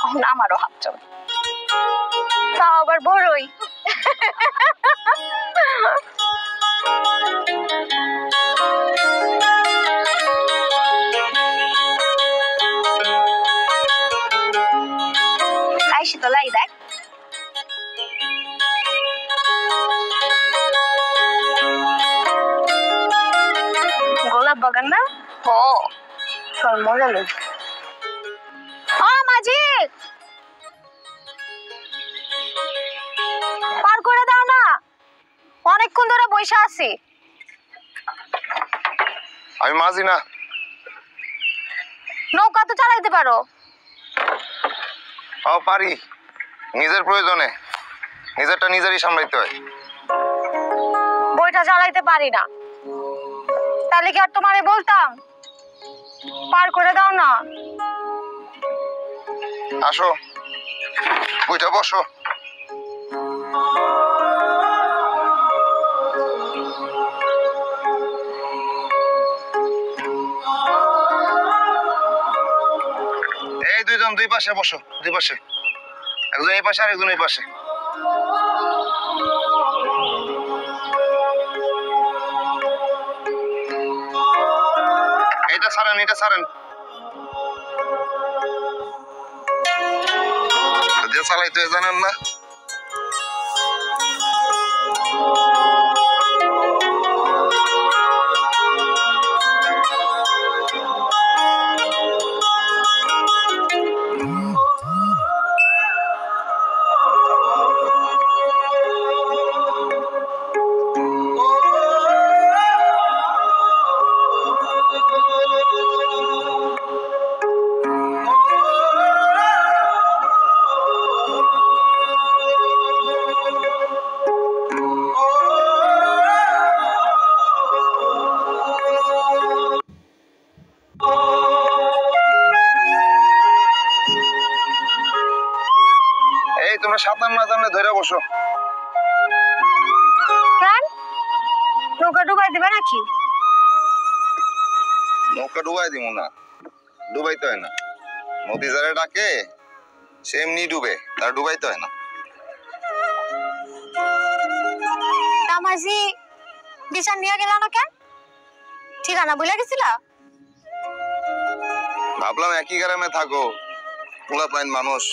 তখন আমারও হাত চলে, তাও আবার বড়ই। আইসি তো লাই দেখ, গোলাপ বাগান না? ও চল মজা লই। মাঝি পার করে দাও না, অনেকক্ষণ ধরে বসে আছি। আমি মাঝি না। নৌকা তো চালাইতে পারো? পারি, নিজের প্রয়োজনে, নিজেরটা নিজেরই সামলাইতে হয়। বইটা চালাইতে পারি না, তাহলে কি আর তোমারে বলতাম পার করে দাও না? আসো, বইটা বসো। এই দুইজন দুই পাশে বসো, দুই পাশে, একজন এই পাশে আর একজন এই পাশে। এটা ছাড়েন, এটা ছাড়েন, চালাইতে জানেন না? তোমরা সাঁতার না জানলে ধরে বসো। নৌকা ডুবাই দিবে নাকি? নৌকা ডুবাই দিব না, ডুবাইতে হয় না। নদী যারা ডাকে সে এমনি ডুবে, তার ডুবাইতে হয় না। মাঝি বিচার নিয়ে গেল না কেন? ঠিকানা বলে গেছিলা? ভাবলাম একই গ্রামে থাকো, পোলাপাইন মানুষ,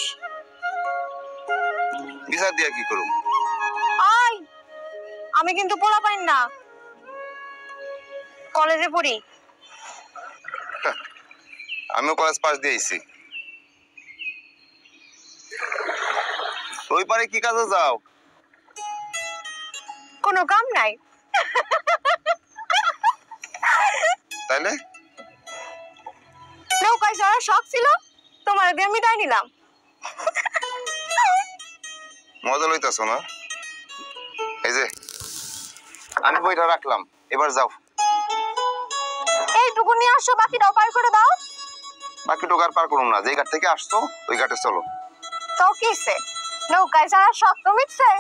বিচার দিয়া কি করুম? আমি কিন্তু পোলাপাইন না, কলেজে পড়ি। আমিও কলেজ পাস দিয়েছি। ওই পারে কি কাজে যাও? কোনো কাম নাই। তাইলে নৌকায় চড়ার শখ ছিল, তোমার দিয়ে মিটাই নিলাম। মজা লইতাছো না? এই যে আমি বইটা রাখলাম, এবার যাও। এইটুকু নিয়ে আসো, বাকিটাও পার করে দাও। বাকিটুকু আর পার করুম না, যে ঘাট থেকে আসছো ওই ঘাটে চলো। তো কিসে নৌকায় চড়ার শখ তো মিটছে?